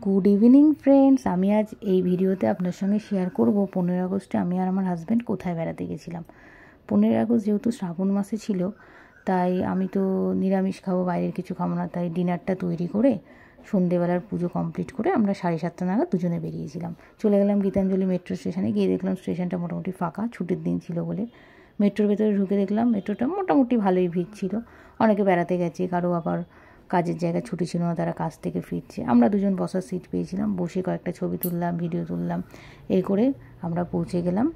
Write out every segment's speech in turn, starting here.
Good evening friends. আমি আজ এই ভিডিওতে আপনার সঙ্গে শেয়ার করব 15 আগস্টে আমি আর আমার হাজব্যান্ড কোথায় বেড়াতে গেছিলাম। 15 আগস্ট যেহেতু শ্রাবণ মাসে ছিল, তাই আমি তো নিরামিষ খাবো, বাইরের কিছু খাবো না, তাই ডিনারটা তৈরি করে সন্ধেবেলার পুজো কমপ্লিট করে আমরা 7:30 নাগাদ দুজনে বেরিয়েছিলাম। চলে গেলাম গীতাঞ্জলি মেট্রো স্টেশনে। গিয়ে দেখলাম স্টেশনটা মোটামুটি ফাঁকা, ছুটির দিন ছিল বলে। মেট্রোর ভেতরে ঢুকে দেখলাম মেট্রোটা মোটামুটি ভালোই ভিড় ছিল। অনেকে বেড়াতে গেছে, কারো আবার কাজের জায়গা ছুটি ছিল না, তারা কাজ থেকে ফিরছে। আমরা দুজন বসার সিট পেয়েছিলাম, বসে কয়েকটা ছবি তুললাম, ভিডিও তুললাম। এই করে আমরা পৌঁছে গেলাম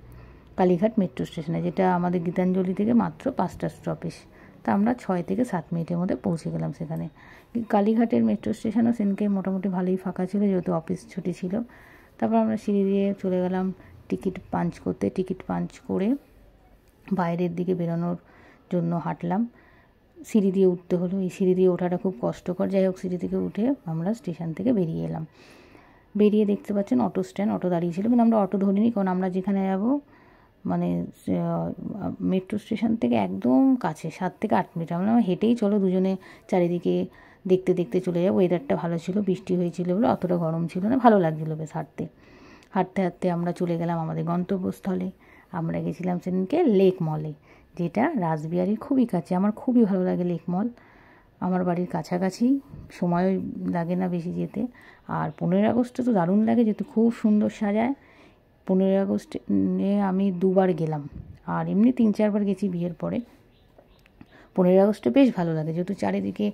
কালীঘাট মেট্রো স্টেশনে, যেটা আমাদের গীতাঞ্জলি থেকে মাত্র 5টা স্টপেজ। তা আমরা 6 থেকে 7 মিনিটের মধ্যে পৌঁছে গেলাম সেখানে। কালীঘাটের মেট্রো স্টেশনও সেদিনকে মোটামুটি ভালোই ফাঁকা ছিল, যেহেতু অফিস ছুটি ছিল। তারপর আমরা সিঁড়ি দিয়ে চলে গেলাম টিকিট পাঞ্চ করতে। টিকিট পাঞ্চ করে বাইরের দিকে বেরোনোর জন্য হাঁটলাম। সিঁড়ি দিয়ে উঠতে হলো, এই সিঁড়ি দিয়ে ওঠাটা খুব কষ্টকর। যাই হোক, সিঁড়ি থেকে উঠে আমরা স্টেশন থেকে বেরিয়ে এলাম। বেরিয়ে দেখতে পাচ্ছেন অটো স্ট্যান্ড, অটো দাঁড়িয়েছিল, কিন্তু আমরা অটো ধরিনি, কারণ আমরা যেখানে যাব মানে মেট্রো স্টেশন থেকে একদম কাছে, 7 থেকে 8 মিনিট। আমরা হেঁটেই চলো দুজনে চারিদিকে দেখতে দেখতে চলে যাবো। ওয়েদারটা ভালো ছিল, বৃষ্টি হয়েছিল বলে অতটা গরম ছিল না, ভালো লাগছিলো বেশ হাঁটতে। হাঁটতে হাঁটতে আমরা চলে গেলাম আমাদের গন্তব্যস্থলে। আমরা গেছিলাম সেদিনকে লেক মলে, যেটা রাসবিহারীর খুবই কাছে। আমার খুবই ভালো লাগে লেক মল, আমার বাড়ির কাছাকাছি, সময় লাগে না বেশি যেতে। আর 15 আগস্টে তো দারুণ লাগে, যেহেতু খুব সুন্দর সাজায়। 15 আগস্টে আমি 2বার গেলাম, আর এমনি 3-4বার গেছি বিয়ের পরে। 15 আগস্টে বেশ ভালো লাগে, যেহেতু চারিদিকে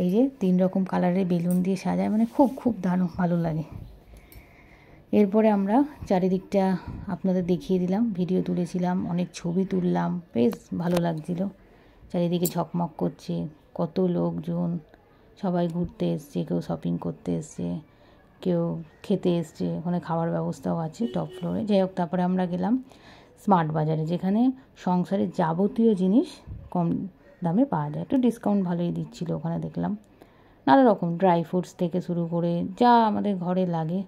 এই যে 3 রকম কালারের বেলুন দিয়ে সাজায়, মানে খুব খুব দারুণ ভালো লাগে। এরপরে আমরা চারিদিকটা আপনাদের দেখিয়ে দিলাম, ভিডিও তুলেছিলাম, অনেক ছবি তুললাম, বেশ ভালো লাগছিল। চারিদিকে ঝকমক করছে, কত লোকজন, সবাই ঘুরতে এসছে, কেউ শপিং করতে এসছে, কেউ খেতে এসছে। ওখানে খাওয়ার ব্যবস্থাও আছে টপ ফ্লোরে। যাই হোক, তারপরে আমরা গেলাম স্মার্ট বাজারে, যেখানে সংসারের যাবতীয় জিনিস কম দামে পাওয়া যায়। একটু ডিসকাউন্ট ভালোই দিচ্ছিলো ওখানে, দেখলাম নানা রকম ড্রাই ফ্রুটস থেকে শুরু করে যা আমাদের ঘরে লাগে।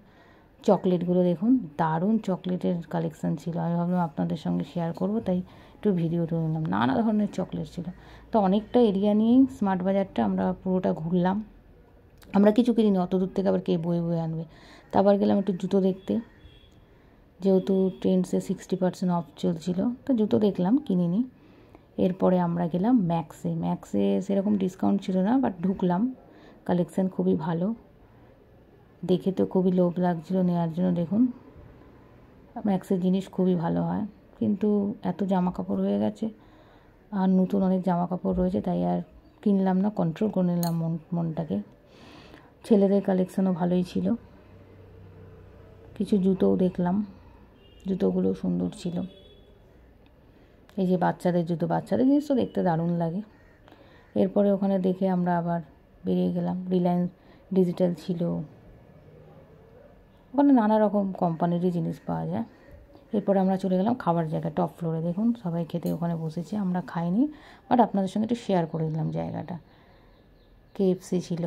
চকলেটগুলো দেখুন, দারুণ চকলেটের কালেকশান ছিল। আমি ভাবলাম আপনাদের সঙ্গে শেয়ার করব, তাই একটু ভিডিও তুলে নিলাম। নানা ধরনের চকলেট ছিল। তো অনেকটা এরিয়া নিয়েই স্মার্ট বাজারটা আমরা পুরোটা ঘুরলাম। আমরা কিছু কিনিনি, অত দূর থেকে আবার কে বয়ে বয়ে আনবে। তারপর গেলাম একটু জুতো দেখতে, যেহেতু ট্রেন্ডসে 60% অফ চলছিল, তো জুতো দেখলাম, কিনিনি। এরপরে আমরা গেলাম ম্যাক্সে। ম্যাক্সে সেরকম ডিসকাউন্ট ছিল না, বাট ঢুকলাম, কালেকশান খুবই ভালো, দেখে তো খুবই লোভ লাগছিলো নেওয়ার জন্য। দেখুন, ম্যাক্সের জিনিস খুবই ভালো হয়, কিন্তু এত জামা কাপড় হয়ে গেছে, আর নতুন অনেক জামা কাপড় রয়েছে, তাই আর কিনলাম না, কন্ট্রোল করে নিলাম মনটাকে। ছেলেদের কালেকশানও ভালোই ছিল, কিছু জুতোও দেখলাম, জুতোগুলো সুন্দর ছিল। এই যে বাচ্চাদের জুতো, বাচ্চাদের জিনিস তো দেখতে দারুণ লাগে। এরপরে ওখানে দেখে আমরা আবার বেরিয়ে গেলাম। রিলায়েন্স ডিজিটাল ছিল, ওখানে নানা রকম কোম্পানিরই জিনিস পাওয়া যায়। এরপরে আমরা চলে গেলাম খাবার জায়গা, টপ ফ্লোরে। দেখুন সবাই খেতে ওখানে বসেছে, আমরা খাইনি, বাট আপনাদের সঙ্গে একটু শেয়ার করে দিলাম জায়গাটা। KFC ছিল,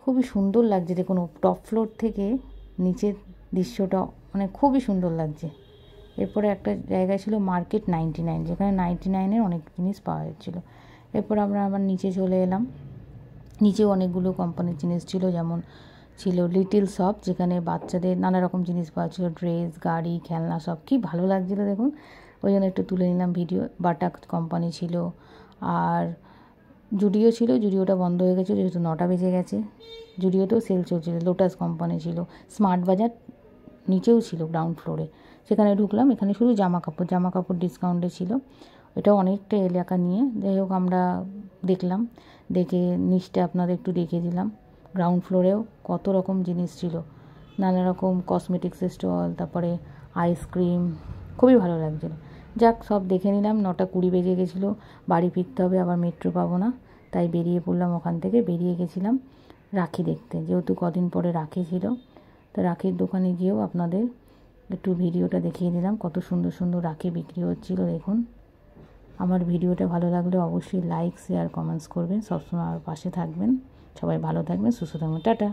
খুবই সুন্দর লাগছে। দেখুন টপ ফ্লোর থেকে নিচের দৃশ্যটা মানে খুবই সুন্দর লাগছে। এরপরে একটা জায়গায় ছিল মার্কেট 99, যেখানে 99-এর অনেক জিনিস পাওয়া যাচ্ছিলো। এরপর আমরা আবার নিচে চলে এলাম। নিচেও অনেকগুলো কোম্পানির জিনিস ছিল, যেমন ছিল লিটিল শপ, যেখানে বাচ্চাদের নানা রকম জিনিস পাওয়া ছিল, ড্রেস, গাড়ি, খেলনা, সব কি ভালো লাগছিলো দেখুন, ওই জন্য একটু তুলে নিলাম ভিডিও। বাটা কোম্পানি ছিল, আর জুডিও ছিল, জুডিওটা বন্ধ হয়ে গেছিলো যেহেতু 9টা বেজে গেছে। জুডিওতেও সেল চলছিল। লোটাস কোম্পানি ছিল। স্মার্ট বাজার নিচেও ছিল গ্রাউন্ড ফ্লোরে, সেখানে ঢুকলাম। এখানে শুধু জামা কাপড় ডিসকাউন্টে ছিল, এটাও অনেকটা এলাকা নিয়ে। যাই হোক, আমরা দেখলাম, দেখে নিচটা আপনাদের একটু দেখিয়ে দিলাম। গ্রাউন্ড ফ্লোরেও কত রকম জিনিস ছিল, নানা রকম কসমেটিক্সের স্টল, তারপরে আইসক্রিম, খুবই ভালো লাগছিলো। যাক, সব দেখে নিলাম। 9:20 বেজে গেছিলো, বাড়ি ফিরতে হবে, আবার মেট্রো পাবো না, তাই বেরিয়ে পড়লাম। ওখান থেকে বেরিয়ে গেছিলাম রাখি দেখতে, যেহেতু কদিন পরে রাখি ছিল। তো রাখির দোকানে গিয়েও আপনাদের একটু ভিডিওটা দেখিয়ে দিলাম, কত সুন্দর সুন্দর রাখি বিক্রি হচ্ছিলো। দেখুন, আমার ভিডিওটা ভালো লাগলে অবশ্যই লাইক, শেয়ার, কমেন্টস করবেন। সবসময় আমার পাশে থাকবেন। সবাই ভালো থাকবেন, সুস্থ থাকবেন। টাটা।